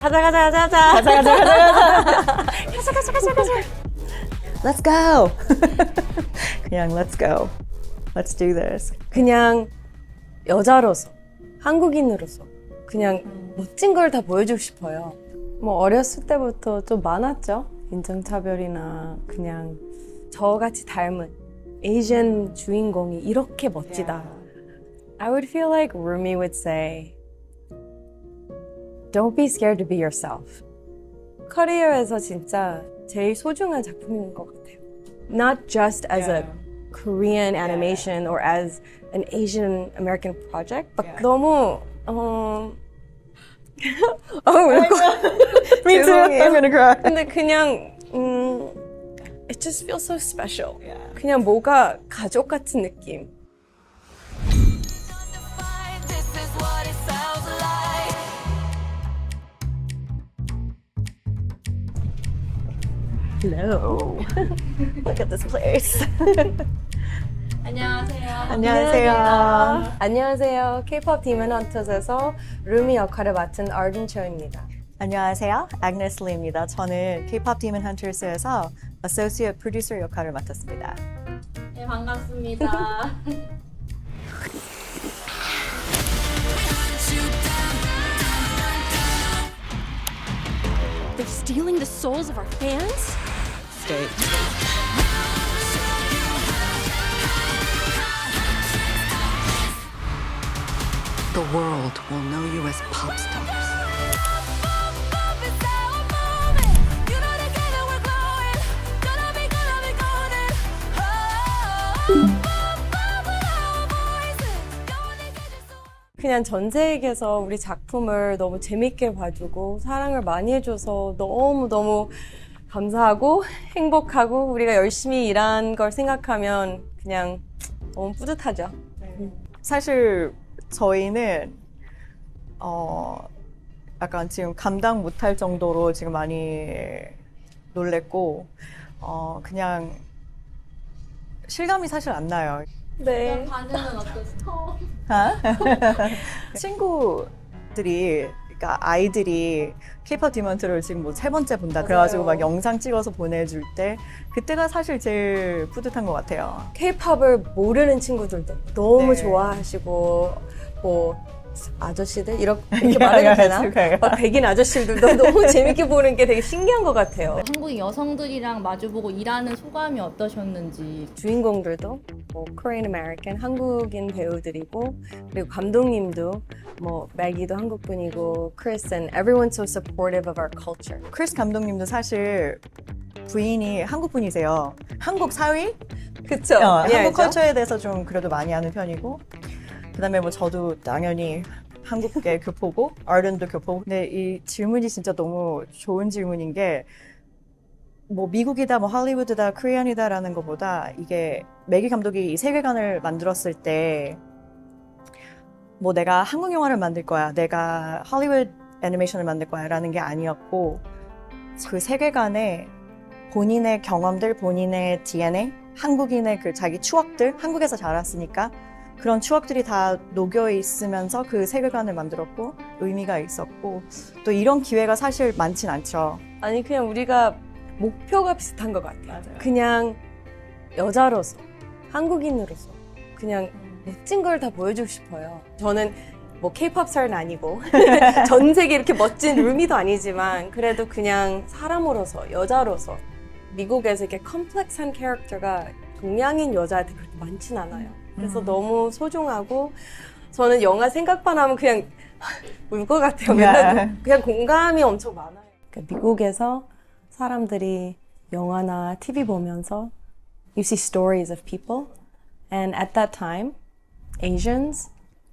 가자. Let's go. 그냥 let's go. Let's do this. 그냥 여자로서, 한국인으로서 그냥 멋진 걸 다 보여주고 싶어요. 뭐 어렸을 때부터 좀 많았죠. 인종차별이나 그냥 저같이 닮은 에이전 주인공이 이렇게 멋지다. I would feel like Rumi would say, Don't be scared to be yourself. 커리어에서 진짜 제일 소중한 작품인 것 같아요. Not just as a Korean animation or as an Asian American project, but 너무 Me too. I'm gonna cry. 근데 그냥 it just feels so special. 그냥 뭐가 가족 같은 느낌. Hello. Look at this place. 안녕하세요. 안녕하세요. K-pop Demon Hunters에서 루미 역할을 맡은 아르딘 초입니다. 안녕하세요. Agnes Lee입니다. 저는 K-pop Demon Hunters에서 Associate Producer 역할을 맡았습니다. 네, 반갑습니다. They're stealing the souls of our fans? Stay. The world will know you as pop stars. 그냥 전 세계에서 우리 작품을 너무 재밌게 봐주고 사랑을 많이 해줘서 너무너무 감사하고 행복하고 우리가 열심히 일한 걸 생각하면 그냥 너무 뿌듯하죠. 사실 저희는 약간 지금 감당 못할 정도로 지금 많이 놀랬고 그냥 실감이 사실 안 나요. 네. 반응은 어떠세요? 친구들이 그러니까 아이들이 K-pop 디먼트를 지금 뭐 3번째 본다 그래가지고 막 영상 찍어서 보내줄 때 그때가 사실 제일 뿌듯한 것 같아요. K-팝을 모르는 친구들도 너무 네. 좋아하시고 뭐 아저씨들 이렇게 말해도 되나? 그래요. 막 백인 아저씨들도 너무 재밌게 보는 게 되게 신기한 것 같아요. 한국인 여성들이랑 마주보고 일하는 소감이 어떠셨는지. 주인공들도 뭐 Korean American 한국인 배우들이고 그리고 감독님도 뭐 매기도 한국분이고 Chris and everyone's so supportive of our culture. 크리스 감독님도 사실 부인이 한국분이세요. 한국 사위? 그쵸? 한국 알죠? 컬처에 대해서 좀 그래도 많이 아는 편이고 그다음에 뭐 저도 당연히 한국계 교포고 아르덴도 교포고 근데 이 질문이 진짜 너무 좋은 질문인 게 뭐 미국이다 뭐 할리우드다 코리안이다라는 것보다 이게 매기 감독이 이 세계관을 만들었을 때 뭐 내가 한국 영화를 만들 거야 내가 할리우드 애니메이션을 만들 거야 라는 게 아니었고 그 세계관에 본인의 경험들 본인의 DNA 한국인의 그 자기 추억들 한국에서 자랐으니까 그런 추억들이 다 녹여 있으면서 그 세계관을 만들었고 의미가 있었고 또 이런 기회가 사실 많진 않죠. 아니 그냥 우리가 목표가 비슷한 것 같아요. 맞아요. 그냥 여자로서 한국인으로서 그냥 멋진 걸 다 보여주고 싶어요. 저는 뭐 K-pop 스타는 아니고 전 세계 이렇게 멋진 루미도 아니지만 그래도 그냥 사람으로서 여자로서 미국에서 이렇게 컴플렉스한 캐릭터가 동양인 여자한테 그렇게 많진 않아요. 그래서 너무 소중하고 저는 영화 생각만 하면 그냥 울 것 같아요. 맨날 그냥 공감이 엄청 많아요. 그러니까 미국에서 사람들이 영화나 TV 보면서 you see stories of people and at that time Asians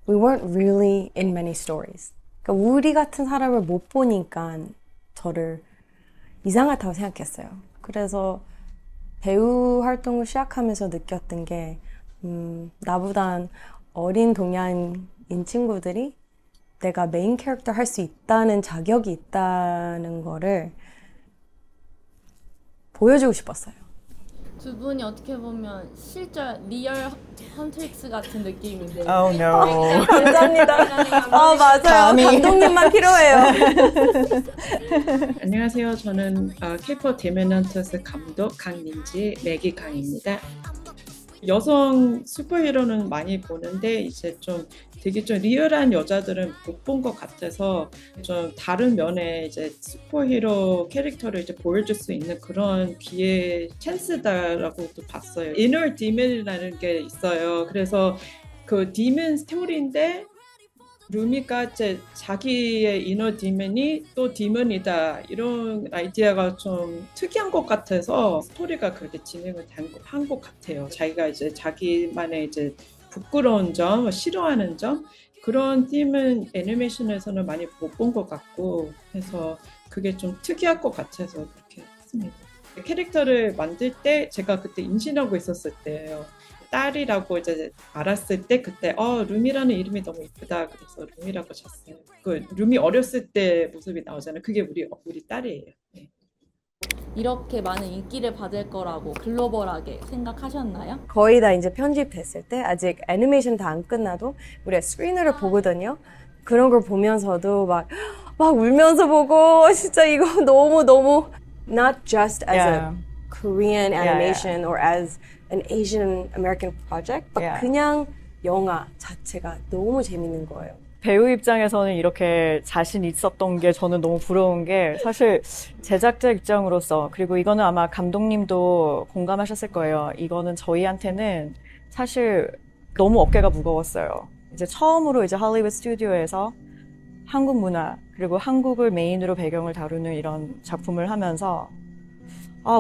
we weren't really in many stories. 그러니까 우리 같은 사람을 못 보니까 저를 이상하다고 생각했어요. 그래서 배우 활동을 시작하면서 느꼈던 게 나보단 어린 동양인 친구들이 내가 메인 캐릭터 할 수 있다는 자격이 있다는 거를 보여주고 싶었어요. 두 분이 어떻게 보면 실제 리얼 헌트릭스 같은 느낌인데. Oh no. 감사합니다. 맞아요. 감히. 감독님만 필요해요. 안녕하세요. 저는 K-pop 데메넌터스 감독 강민지 매기 강입니다. 여성 슈퍼히어로는 많이 보는데 이제 좀 되게 좀 리얼한 여자들은 못 본 것 같아서 좀 다른 면에 이제 슈퍼히어로 캐릭터를 이제 보여줄 수 있는 그런 기회 찬스다라고 또 봤어요. Inner Demon이라는 게 있어요. 그래서 그 디몬 스토리인데 루미가 이제 자기의 이너 디몬이 또 디몬이다 이런 아이디어가 좀 특이한 것 같아서 스토리가 그렇게 진행을 한 것 같아요. 자기가 이제 자기만의 이제 부끄러운 점, 싫어하는 점 그런 팀은 애니메이션에서는 많이 못 본 것 같고 해서 그게 좀 특이할 것 같아서 그렇게 했습니다. 캐릭터를 만들 때 제가 그때 임신하고 있었을 때예요. 딸이라고 이제 알았을 때 그때 루미라는 이름이 너무 이쁘다 그래서 루미라고 졌어요. 그 루미 어렸을 때 모습이 나오잖아요. 그게 우리 딸이에요. 네. 이렇게 많은 인기를 받을 거라고 글로벌하게 생각하셨나요? 거의 다 이제 편집됐을 때 아직 애니메이션 다 안 끝나도 우리가 스크리너를 보거든요. 그런 걸 보면서도 막 울면서 보고 진짜 이거 너무 not just as Yeah. a Korean animation or as an Asian American project, but Yeah. 그냥 영화 자체가 너무 재밌는 거예요. 배우 입장에서는 이렇게 자신 있었던 게 저는 너무 부러운 게 사실 제작자 입장으로서 그리고 이거는 아마 감독님도 공감하셨을 거예요. 이거는 저희한테는 사실 너무 어깨가 무거웠어요. 이제 처음으로 이제 할리우드 스튜디오에서 한국 문화 그리고 한국을 메인으로 배경을 다루는 이런 작품을 하면서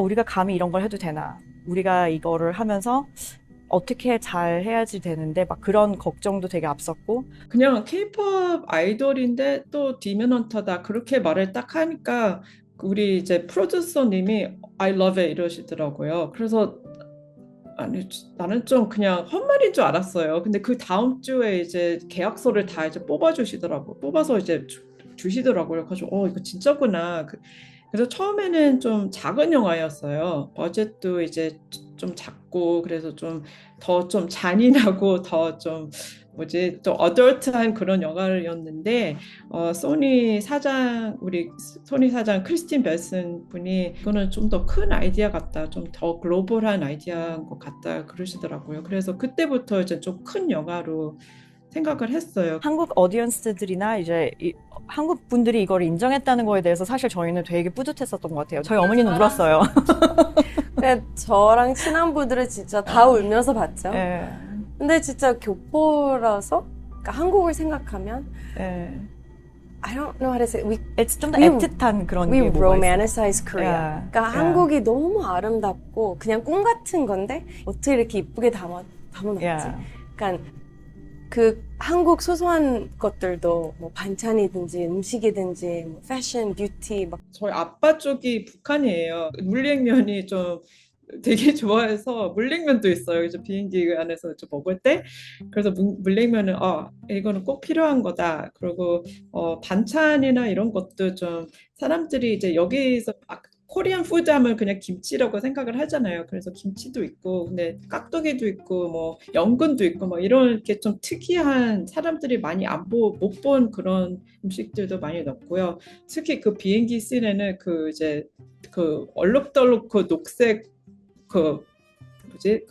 우리가 감히 이런 걸 해도 되나? 우리가 이거를 하면서 어떻게 잘 해야지 되는데 막 그런 걱정도 되게 앞섰고 그냥 K-pop 아이돌인데 또 디몬 헌터다 그렇게 말을 딱 하니까 우리 이제 프로듀서님이 I love it 이러시더라고요. 그래서 아니 나는 좀 그냥 헛말인 줄 알았어요. 근데 그 다음 주에 이제 계약서를 다 이제 뽑아주시더라고. 뽑아서 이제 주시더라고요. 그래서 이거 진짜구나. 그래서 처음에는 좀 작은 영화였어요. 버젯도 이제 좀 작고 그래서 좀 더 좀 잔인하고 더 좀 좀 어덜트한 그런 영화였는데 우리 소니 사장 크리스틴 벨슨 분이 이거는 좀 더 큰 아이디어 같다, 좀 더 글로벌한 아이디어인 것 같다 그러시더라고요. 그래서 그때부터 이제 좀 큰 영화로 생각을 했어요. 한국 어디언스들이나 이제 한국 분들이 이걸 인정했다는 거에 대해서 사실 저희는 되게 뿌듯했었던 것 같아요. 저희 어머니는 울었어요. 근데 저랑 친한 분들은 진짜 다 울면서 봤죠. 네. 근데 진짜 교포라서 그러니까 한국을 생각하면 네. I don't know how to say it. It's 좀 더 We- 애틋한 그런 We 게 뭐가 있어요. romanticize Korea. Yeah. 그러니까 Yeah. 한국이 너무 아름답고 그냥 꿈 같은 건데 어떻게 이렇게 이쁘게 담아놨지? Yeah. 그러니까 그 한국 소소한 것들도 뭐 반찬이든지 음식이든지 뭐 패션, 뷰티 막 저희 아빠 쪽이 북한이에요. 물냉면이 좀 되게 좋아해서 물냉면도 있어요. 이제 비행기 안에서 좀 먹을 때. 그래서 물냉면은 이거는 꼭 필요한 거다. 그리고 반찬이나 이런 것도 좀 사람들이 이제 여기서 코리안 푸드 하면 그냥 김치라고 생각을 하잖아요. 그래서 김치도 있고, 근데 깍두기도 있고, 뭐 연근도 있고, 뭐 이렇게 좀 특이한 사람들이 많이 못 본 그런 음식들도 많이 넣고요. 특히 그 비행기 씬에는 그 이제 그 얼룩덜룩 그 녹색 그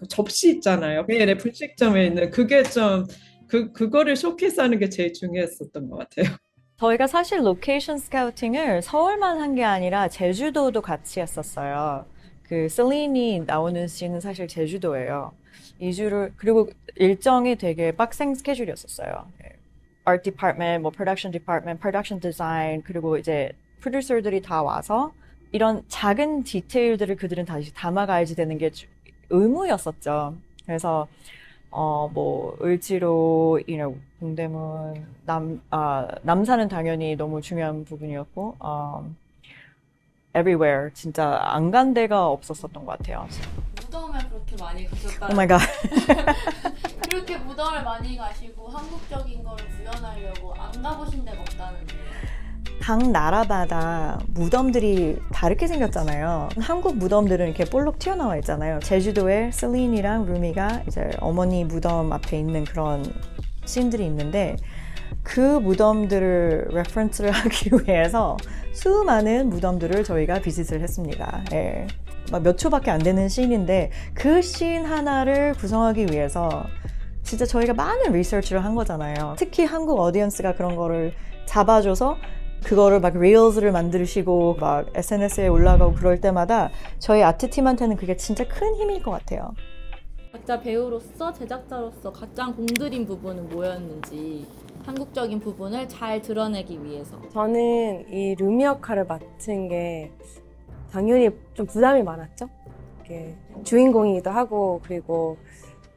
접시 있잖아요. 네, 분식점에 있는 그게 좀 그거를 쇼케이스하는 게 제일 중요했었던 것 같아요. 저희가 사실 로케이션 스카우팅을 서울만 한 게 아니라 제주도도 같이 했었어요. 그 셀린이 나오는 씬은 사실 제주도예요. 2주를 그리고 일정이 되게 빡센 스케줄이었었어요. Art Department, 뭐 Production Department, Production Design 그리고 이제 프로듀서들이 다 와서 이런 작은 디테일들을 그들은 다시 담아가야지 되는 게 의무였었죠. 그래서 뭐 을지로, 동대문, 남산은 당연히 너무 중요한 부분이었고, everywhere 진짜 안 간 데가 없었었던 것 같아요. 무덤을 그렇게 많이 가셨다는 Oh my god. 그렇게 무덤을 많이 가시고 한국적인 거를 구현하려고 안 가보신 데가 없다는데. 각 나라마다 무덤들이 다르게 생겼잖아요. 한국 무덤들은 이렇게 볼록 튀어나와 있잖아요. 제주도에 셀린이랑 루미가 이제 어머니 무덤 앞에 있는 그런 씬들이 있는데 그 무덤들을 레퍼런스를 하기 위해서 수많은 무덤들을 저희가 비짓을 했습니다. 예. 막 몇 초밖에 안 되는 씬인데 그 씬 하나를 구성하기 위해서 진짜 저희가 많은 리서치를 한 거잖아요. 특히 한국 어디언스가 그런 거를 잡아줘서 그거를 막 릴즈를 만드시고 막 SNS에 올라가고 그럴 때마다 저희 아트팀한테는 그게 진짜 큰 힘일 것 같아요. 각자 배우로서 제작자로서 가장 공들인 부분은 뭐였는지 한국적인 부분을 잘 드러내기 위해서. 저는 이 루미 역할을 맡은 게 당연히 좀 부담이 많았죠. 이게 주인공이기도 하고 그리고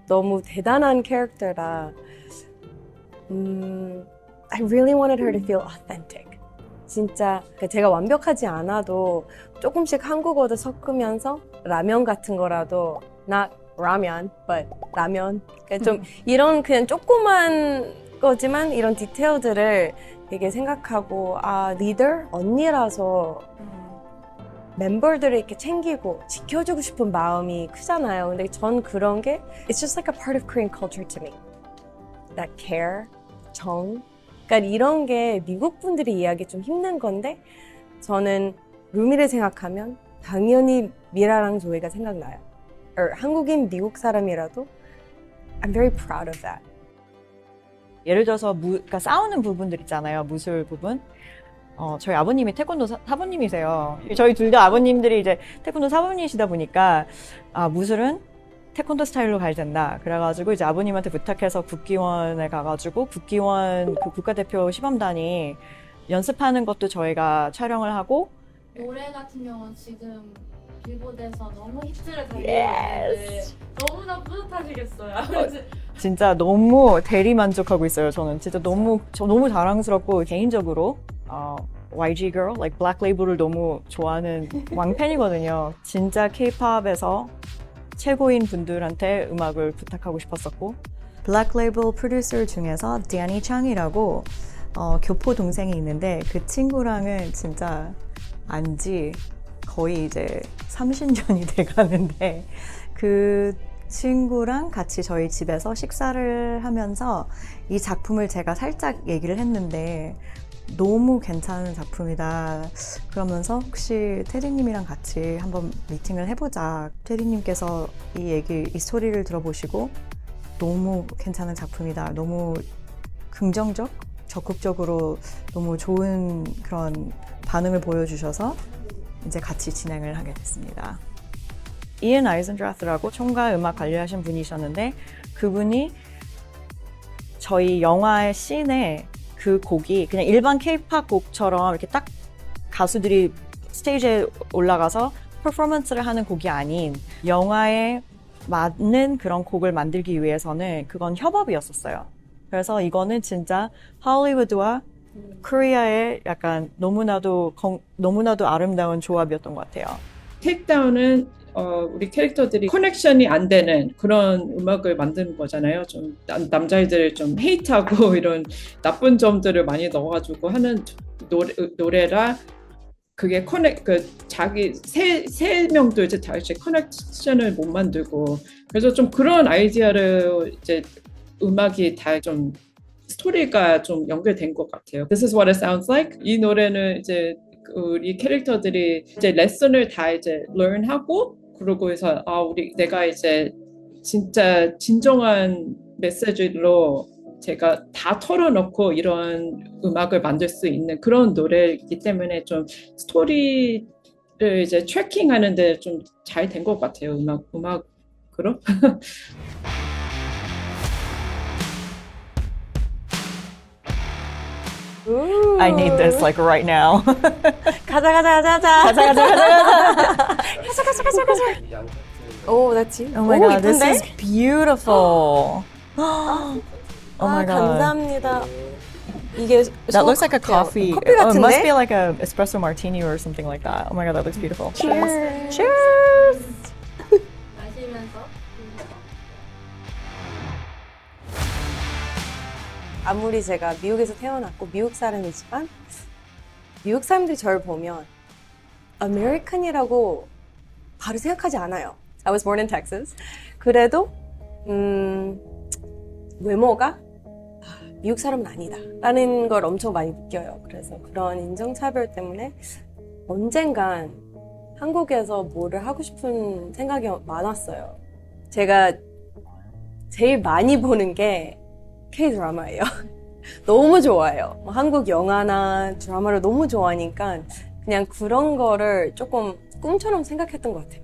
너무 대단한 캐릭터라 I really wanted her to feel authentic. 진짜 제가 완벽하지 않아도 조금씩 한국어도 섞으면서 라면 같은 거라도 not 라면, but 라면. 그러니까 좀 이런 그냥 조그만 거지만 이런 디테일들을 되게 생각하고 아 리더 언니라서 멤버들을 이렇게 챙기고 지켜주고 싶은 마음이 크잖아요. 근데 전 그런 게 it's just like a part of Korean culture to me. That care, 정. 그러니까 이런 게 미국 분들이 이해하기 좀 힘든 건데 저는 루미를 생각하면 당연히 미라랑 조이가 생각나요. 한국인 미국 사람이라도 I'm very proud of that. 예를 들어서 그러니까 싸우는 부분들 있잖아요. 무술 부분. 저희 아버님이 태권도 사부님이세요. 저희 둘 다 아버님들이 이제 태권도 사부님이시다 보니까 무술은 태권도 스타일로 가야 된다. 그래가지고 이제 아버님한테 부탁해서 국기원에 가가지고 국기원 그 국가대표 시범단이 연습하는 것도 저희가 촬영을 하고 노래 같은 경우는 지금 빌보드에서 너무 히트를 달리고 있는데 너무나 뿌듯하시겠어요. 진짜 너무 대리 만족하고 있어요. 저는 진짜 너무 자랑스럽고 개인적으로 YG Girl, like Black Label을 너무 좋아하는 왕팬이거든요. 진짜 K-팝에서 최고인 분들한테 음악을 부탁하고 싶었었고 Black Label 프로듀서 중에서 데니 창이라고 교포 동생이 있는데 그 친구랑은 진짜 안지 거의 이제 30년이 돼가는데 그 친구랑 같이 저희 집에서 식사를 하면서 이 작품을 제가 살짝 얘기를 했는데 너무 괜찮은 작품이다. 그러면서 혹시 테디님이랑 같이 한번 미팅을 해보자. 테디님께서 이 스토리를 들어보시고 너무 괜찮은 작품이다. 너무 긍정적, 적극적으로 너무 좋은 그런 반응을 보여주셔서 이제 같이 진행을 하게 됐습니다. 이엔 아이젠드라스라고 총괄 음악 관리하신 분이셨는데 그분이 저희 영화의 씬에 그 곡이 그냥 일반 K-팝 곡처럼 이렇게 딱 가수들이 스테이지에 올라가서 퍼포먼스를 하는 곡이 아닌 영화에 맞는 그런 곡을 만들기 위해서는 그건 협업이었었어요. 그래서 이거는 진짜 할리우드와 코리아의 약간 너무나도 아름다운 조합이었던 것 같아요. 테이크다운은 우리 캐릭터들이 커넥션이 안 되는 그런 음악을 만드는 거잖아요. 좀 남자애들을 좀 헤이트하고 이런 나쁜 점들을 많이 넣어가지고 하는 노래라 그게 자기 세 명도 이제 다시 커넥션을 못 만들고 그래서 좀 그런 아이디어를 이제 음악이 다 좀 스토리가 좀 연결된 것 같아요. This is what it sounds like. 이 노래는 이제 우리 캐릭터들이 이제 레슨을 다 이제 learn하고 그러고 해서 내가 이제 진짜 진정한 메시지로 제가 다 털어놓고 이런 음악을 만들 수 있는 그런 노래이기 때문에 좀 스토리를 이제 트래킹하는데 좀 잘 된 것 같아요. 음악으로. I need this like right now. 가자. 오, that's you. Oh my 오, god, this 이쁜데? is beautiful. Oh my god. 감사합니다. 이게 That looks like a coffee. 커피 Oh, it must be 같은데? like a espresso martini or something like that. Oh my god, that looks beautiful. Cheers. Cheers. 마시면서 아무리 제가 미국에서 태어났고 미국 사람이지만 미국 사람들이 저를 보면 아메리칸이라고 바로 생각하지 않아요. I was born in Texas. 그래도 외모가 미국 사람은 아니다 라는 걸 엄청 많이 느껴요. 그래서 그런 인종차별 때문에 언젠간 한국에서 뭐를 하고 싶은 생각이 많았어요. 제가 제일 많이 보는 게 K-드라마예요. 너무 좋아해요. 한국 영화나 드라마를 너무 좋아하니까 그냥 그런 거를 조금 꿈처럼 생각했던 것 같아요.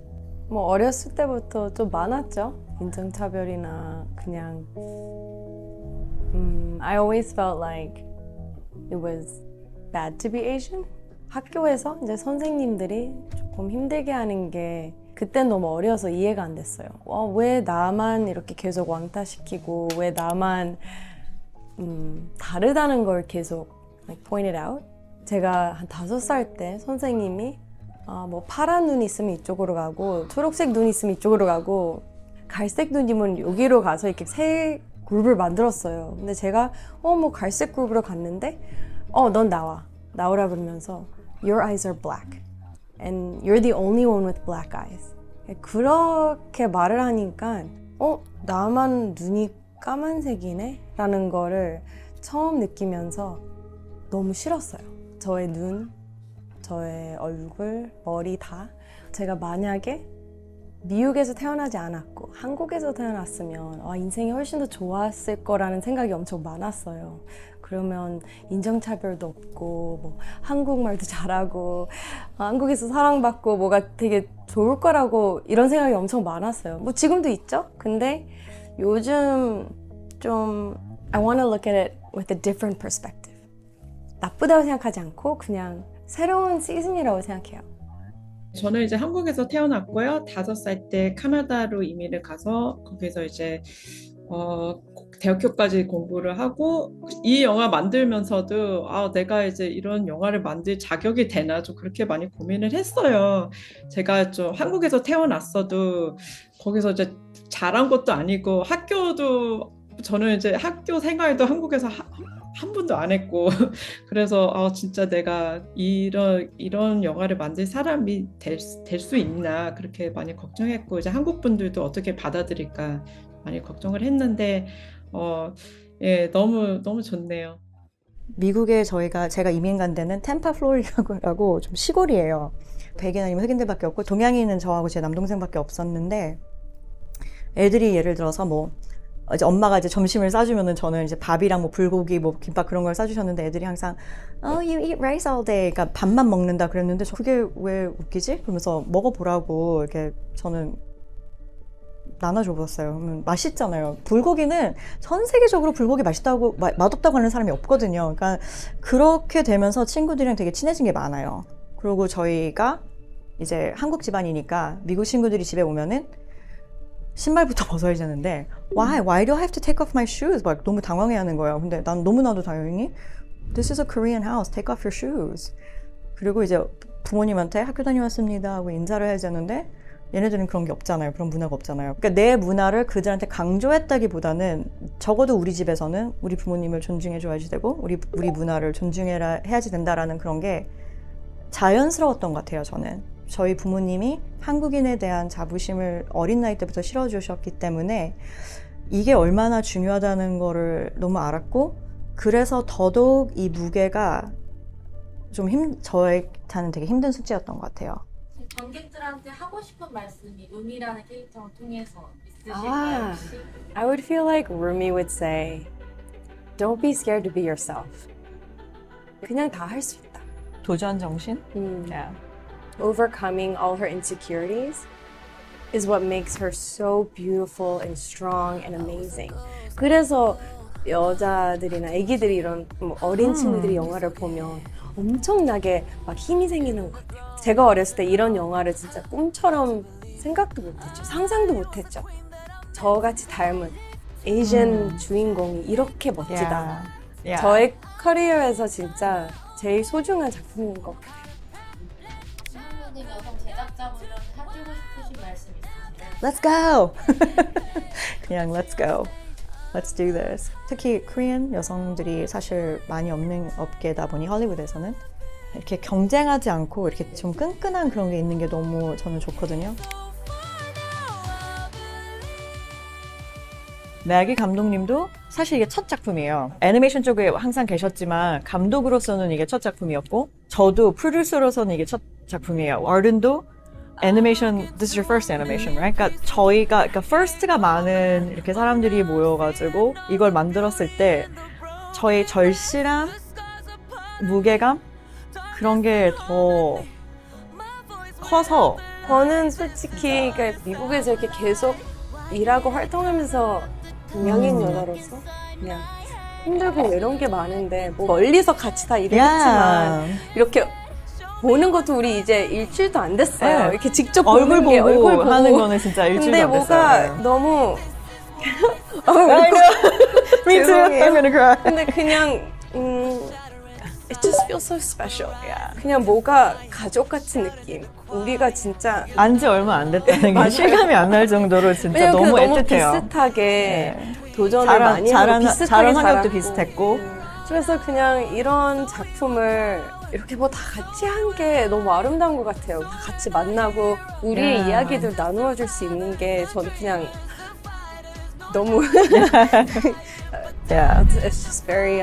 뭐 어렸을 때부터 좀 많았죠. 인종차별이나 그냥 I always felt like it was bad to be Asian. 학교에서 이제 선생님들이 조금 힘들게 하는 게 그땐 너무 어려서 이해가 안 됐어요. 왜 나만 이렇게 계속 왕따시키고 왜 나만 다르다는 걸 계속 like, pointed out. 제가 한 5살 때 선생님이 뭐 파란 눈 있으면 이쪽으로 가고 초록색 눈 있으면 이쪽으로 가고 갈색 눈이면 여기로 가서 이렇게 세 그룹을 만들었어요. 근데 제가 뭐 갈색 그룹으로 갔는데 넌 나오라 그러면서 Your eyes are black and you're the only one with black eyes. 그렇게 말을 하니까 나만 눈이 까만색이네? 라는 거를 처음 느끼면서 너무 싫었어요. 저의 눈, 저의 얼굴, 머리 다. 제가 만약에 미국에서 태어나지 않았고 한국에서 태어났으면 인생이 훨씬 더 좋았을 거라는 생각이 엄청 많았어요. 그러면 인종차별도 없고 뭐 한국말도 잘하고 한국에서 사랑받고 뭐가 되게 좋을 거라고 이런 생각이 엄청 많았어요. 뭐 지금도 있죠? 근데 요즘 좀 I want to look at it with a different perspective. 나쁘다고 생각하지 않고 그냥 새로운 시즌이라고 생각해요. 저는 이제 한국에서 태어났고요. 5살 때 카나다로 이민을 가서 거기서 이제 대학교까지 공부를 하고 이 영화 만들면서도 내가 이제 이런 영화를 만들 자격이 되나 좀 그렇게 많이 고민을 했어요. 제가 좀 한국에서 태어났어도 거기서 이제 잘한 것도 아니고 학교도 저는 이제 학교 생활도 한국에서 한 번도 안 했고 그래서 진짜 내가 이런 영화를 만들 사람이 될 수 있나 그렇게 많이 걱정했고 이제 한국 분들도 어떻게 받아들일까 많이 걱정을 했는데 예, 너무 좋네요. 미국에 제가 이민 간 데는 템파 플로리다라고 좀 시골이에요. 백인 아니면 흑인들밖에 없고 동양인은 저하고 제 남동생밖에 없었는데 애들이 예를 들어서 뭐 이제 엄마가 이제 점심을 싸주면은 저는 이제 밥이랑 뭐 불고기 뭐 김밥 그런 걸 싸주셨는데 애들이 항상 you eat rice all day 그러니까 밥만 먹는다 그랬는데 그게 왜 웃기지? 그러면서 먹어보라고 이렇게 저는 나눠줘봤어요. 그러면 맛있잖아요. 불고기는 전 세계적으로 불고기 맛있다고 맛없다고 하는 사람이 없거든요. 그러니까 그렇게 되면서 친구들이랑 되게 친해진 게 많아요. 그리고 저희가 이제 한국 집안이니까 미국 친구들이 집에 오면은 신발부터 벗어야 되는데 Why do I have to take off my shoes? 막 너무 당황해하는 거예요. 근데 난 너무나도 당연히 This is a Korean house. Take off your shoes. 그리고 이제 부모님한테 학교 다녀왔습니다 하고 인사를 해야 되는데 얘네들은 그런 게 없잖아요. 그런 문화가 없잖아요. 그러니까 내 문화를 그들한테 강조했다기보다는 적어도 우리 집에서는 우리 부모님을 존중해 줘야지 되고 우리 문화를 존중해야지 된다라는 그런 게 자연스러웠던 것 같아요. 저는 저희 부모님이 한국인에 대한 자부심을 어린 나이 때부터 실어주셨기 때문에 이게 얼마나 중요하다는 거를 너무 알았고 그래서 더더욱 이 무게가 좀 저한테는 되게 힘든 숙제였던 것 같아요. 관객들한테 하고 싶은 말씀이 음이라는 캐릭터를 통해서 있으실까요? 혹시? I would feel like Rumi would say, don't be scared to be yourself. 그냥 다 할 수 있다. 도전 정신? Yeah. Overcoming all her insecurities is what makes her so beautiful and strong and amazing. 그래서 여자들이나 애기들이 이런 어린 친구들이 영화를 보면 엄청나게 막 힘이 생기는 것 같아요. 제가 어렸을 때 이런 영화를 진짜 꿈처럼 생각도 못했죠. 상상도 못했죠. 저같이 닮은 에이전 주인공이 이렇게 멋지다. Yeah. 저의 커리어에서 진짜 제일 소중한 작품인 것 같아요. 한국인 여성 제작자분들한테 해주고 싶으신 말씀 있으세요? Let's go! 그냥 let's go. Let's do this. 특히 코리안 여성들이 사실 많이 없는 업계다 보니 할리우드에서는 이렇게 경쟁하지 않고 이렇게 좀 끈끈한 그런 게 있는 게 너무 저는 좋거든요. 매기 감독님도 사실 이게 첫 작품이에요. 애니메이션 쪽에 항상 계셨지만 감독으로서는 이게 첫 작품이었고 저도 프로듀서로서는 이게 첫 작품이에요. 어른도 애니메이션, this is your first animation, right? 그러니까 그러니까 first가 많은 이렇게 사람들이 모여가지고 이걸 만들었을 때 저의 절실함, 무게감 그런 게 더 커서 저는 솔직히 그러니까 미국에서 이렇게 계속 일하고 활동하면서 동양인 여자로서 그냥 힘들고 이런 게 많은데 뭐 멀리서 같이 다 일을 했지만 이렇게 보는 것도 우리 이제 일주일도 안 됐어요. 네. 이렇게 직접 얼굴 보는 게 보고 얼굴 보고 하는 거는 진짜 일주일도 근데 안 뭐가 됐어요. 너무 I know. Me too. 죄송해요. I'm gonna cry. 근데 그냥 it just feels so special. 그냥 뭐가 가족 같은 느낌. 우리가 진짜 안지 얼마 안 됐다는 게 실감이 안 날 정도로 진짜 왜냐면 너무 너무 애틋해요. 비슷하게 네. 도전을 많이 하고 비슷하게 자란 환경도 자랐고. 비슷했고 그래서 그냥 이런 작품을 이렇게 뭐 다 같이 한 게 너무 아름다운 것 같아요. 다 같이 만나고 우리의 야. 이야기들 나누어 줄 수 있는 게 저는 그냥 너무 yeah. it's just very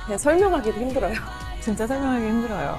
그냥 설명하기도 힘들어요. 진짜 설명하기 힘들어요.